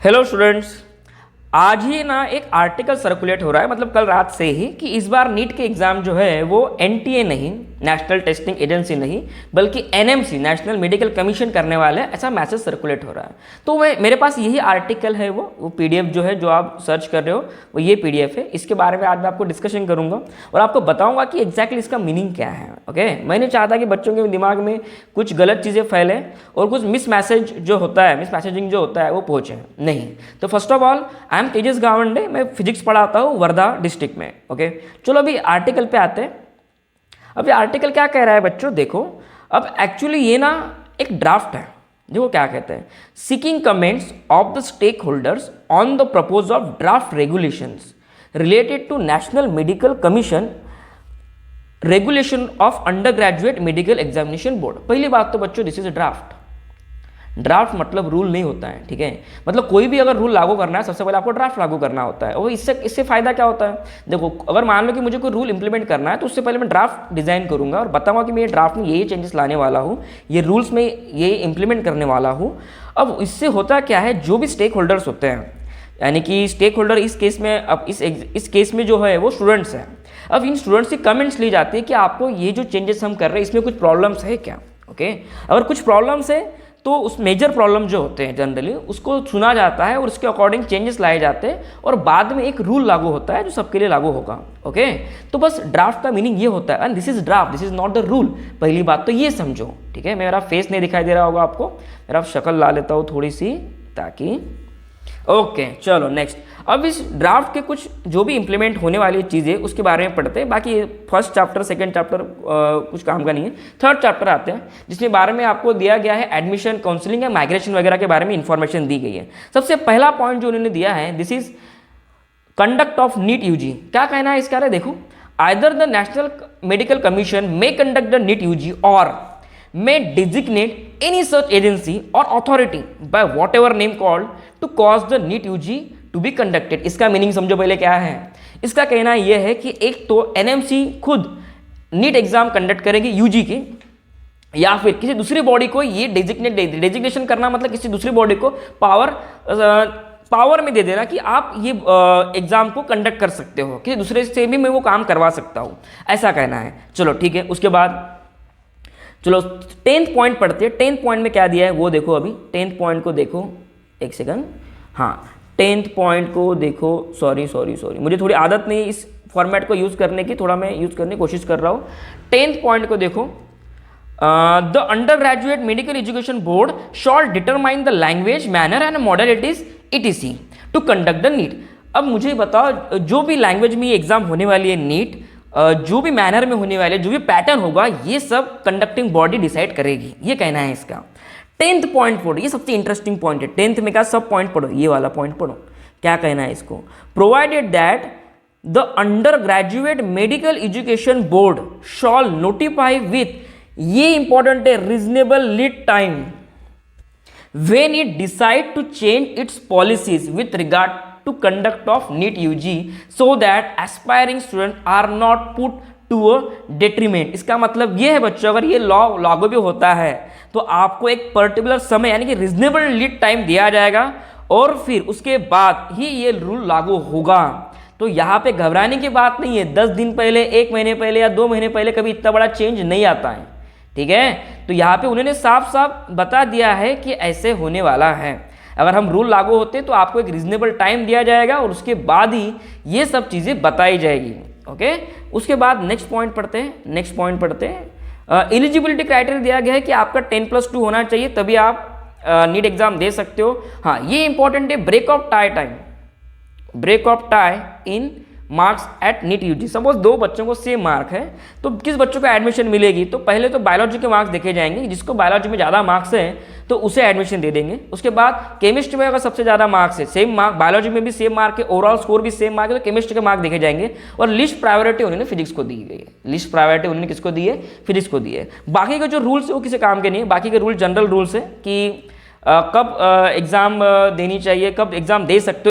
Hello students, आज ही ना एक आर्टिकल सर्कुलेट हो रहा है, मतलब कल रात से ही, कि इस बार नीट के एग्ज़ाम जो है वो एनटीए नहीं, नेशनल टेस्टिंग एजेंसी नहीं, बल्कि एनएमसी, नेशनल मेडिकल कमीशन करने वाले हैं, ऐसा मैसेज सर्कुलेट हो रहा है। तो मेरे पास यही आर्टिकल है, वो पीडीएफ जो है, जो आप सर्च कर रहे हो वो ये पीडीएफ है। इसके बारे में आज मैं आपको डिस्कशन करूंगा और आपको बताऊंगा कि एग्जैक्टली इसका मीनिंग क्या है। ओके, मैं नहीं चाहता कि बच्चों के दिमाग में कुछ गलत चीज़ें फैलें और कुछ मिस मैसेजिंग जो होता है वो पहुँचे नहीं। तो first of all, I am Tejas Gawande, मैं फिजिक्स पढ़ाता हूँ वर्धा डिस्ट्रिक्ट में। ओके, चलो अभी आर्टिकल पे आते हैं। अब ये आर्टिकल क्या कह रहा है बच्चों, देखो। अब एक्चुअली ये ना एक ड्राफ्ट है, जो क्या कहते हैं, seeking comments of the stakeholders on the propose of draft regulations related to national medical commission regulation of undergraduate medical examination board. पहली बात तो बच्चों, दिस इज ड्राफ्ट। ड्राफ्ट मतलब रूल नहीं होता है, ठीक है। मतलब कोई भी अगर रूल लागू करना है, सबसे पहले आपको ड्राफ्ट लागू करना होता है। और इससे फायदा क्या होता है, देखो, अगर मान लो कि मुझे कोई रूल इंप्लीमेंट करना है तो उससे पहले मैं ड्राफ्ट डिजाइन करूंगा और बताऊंगा कि मैं ये ड्राफ्ट में ये चेंजेस लाने वाला हूँ, ये रूल्स में ये इंप्लीमेंट करने वाला हूँ। अब इससे होता क्या है, जो भी स्टेक होल्डर्स होते हैं, यानी कि स्टेक होल्डर इस केस में, अब इस केस में जो है वो स्टूडेंट्स हैं। अब इन स्टूडेंट्स की कमेंट्स ली जाती है कि आपको ये जो चेंजेस हम कर रहे हैं इसमें कुछ प्रॉब्लम्स है क्या। ओके, अगर कुछ प्रॉब्लम्स है तो उस मेजर प्रॉब्लम जो होते हैं जनरली उसको सुना जाता है और उसके अकॉर्डिंग चेंजेस लाए जाते हैं और बाद में एक रूल लागू होता है जो सबके लिए लागू होगा। ओके, तो बस ड्राफ्ट का मीनिंग ये होता है, and this is draft, this is not the rule. पहली बात तो ये समझो, ठीक है। मेरा फेस नहीं दिखाई दे रहा होगा आपको, मेरा शक्ल ला लेता हूँ थोड़ी सी, ताकि ओके चलो नेक्स्ट। अब इस ड्राफ्ट के कुछ जो भी इंप्लीमेंट होने वाली चीज़ें उसके बारे में पढ़ते हैं। बाकी फर्स्ट चैप्टर सेकंड चैप्टर कुछ काम का नहीं है। थर्ड चैप्टर आते हैं, जिसमें बारे में आपको दिया गया है एडमिशन, काउंसलिंग या माइग्रेशन वगैरह के बारे में इंफॉर्मेशन दी गई है। सबसे पहला पॉइंट जो उन्होंने दिया है, this is conduct of NEET UG. क्या कहना है इसका, देखो, either the national medical commission may conduct the NEET UG और may designate any such agency or authority by whatever name called to cause the NEET UG to be conducted। इसका meaning समझो पहले क्या है। इसका कहना यह है कि एक तो एनएमसी खुद नीट एग्जाम कंडक्ट करेगी यूजी की, या फिर किसी दूसरी बॉडी को ये डेजिग्नेशन करना, मतलब किसी दूसरी बॉडी को पावर में दे देना कि आप ये एग्जाम को कंडक्ट कर सकते हो, किसी दूसरे से भी मैं वो काम करवा सकता हूँ, ऐसा कहना है। चलो ठीक है, उसके बाद चलो 10th पॉइंट पढ़ते हैं। 10th पॉइंट में क्या दिया है वो देखो। अभी 10th पॉइंट को देखो, एक सेकंड, हाँ 10th पॉइंट को देखो। सॉरी, मुझे थोड़ी आदत नहीं इस फॉर्मेट को यूज़ करने की, थोड़ा मैं यूज़ करने की कोशिश कर रहा हूँ। 10th पॉइंट को देखो, the undergraduate medical education board shall determine the language, manner and modalities ETC to conduct the NEET. अब मुझे बताओ, जो भी लैंग्वेज में ये एग्जाम होने वाली है नीट, जो भी मैनर में होने वाले, जो भी पैटर्न होगा, ये सब कंडक्टिंग बॉडी डिसाइड करेगी, ये कहना है इसका। 10th पॉइंट पढ़ो, ये सबसे इंटरेस्टिंग पॉइंट है। 10th में क्या सब पॉइंट पढ़ो, ये वाला पॉइंट पढ़ो, क्या कहना है इसको। Provided that the undergraduate medical education board shawl notify with, ये इंपॉर्टेंट है, reasonable lead time when it decide to change its policies with regard to conduct of NEET UG so that aspiring students are not put to a detriment। इसका मतलब ये है बच्चों, अगर ये law लागू भी होता है तो आपको एक पर्टिकुलर समय, यानी कि रीजनेबल लीड टाइम दिया जाएगा और फिर उसके बाद ही ये रूल लागू होगा। तो यहाँ पे घबराने की बात नहीं है। 10 दिन पहले, 1 महीने पहले या 2 महीने पहले कभी इतना बड़ा चेंज नहीं आता है, ठीक है। तो यहाँ पे उन्होंने साफ साफ बता दिया है कि ऐसे होने वाला है। अगर हम रूल लागू होते तो आपको एक रीजनेबल टाइम दिया जाएगा और उसके बाद ही ये सब चीज़ें बताई जाएगी। ओके, उसके बाद नेक्स्ट पॉइंट पढ़ते हैं। एलिजिबिलिटी क्राइटेरिया दिया गया है कि आपका 10+2 होना चाहिए, तभी आप नीट एग्जाम दे सकते हो। हाँ, ये इंपॉर्टेंट है, break of tie in marks at NEET UG. Suppose 2 बच्चों को सेम मार्क है, तो किस बच्चों को एडमिशन मिलेगी, तो पहले तो बायोलॉजी के मार्क्स देखे जाएंगे, जिसको बायोलॉजी में ज़्यादा मार्क्स है तो उसे एडमिशन दे देंगे। उसके बाद केमिस्ट्री में अगर सबसे ज़्यादा मार्क्स है, सेम मार्क, बायोलॉजी में भी सेम मार्क है, ओवरऑल स्कोर भी सेम मार्क है, तो केमिस्ट्री के मार्क देखे जाएंगे। और लिस्ट प्रायोरिटी उन्होंने फिजिक्स को दी गई है, लिस्ट प्रायोरिटी उन्होंने किसको दी है, फिजिक्स को दी है। बाकी के जो रूल्स है वो किसी काम के नहीं है। बाकी के रूल जनरल रूल्स है कि कब एग्जाम देनी चाहिए, कब एग्जाम दे सकते हो।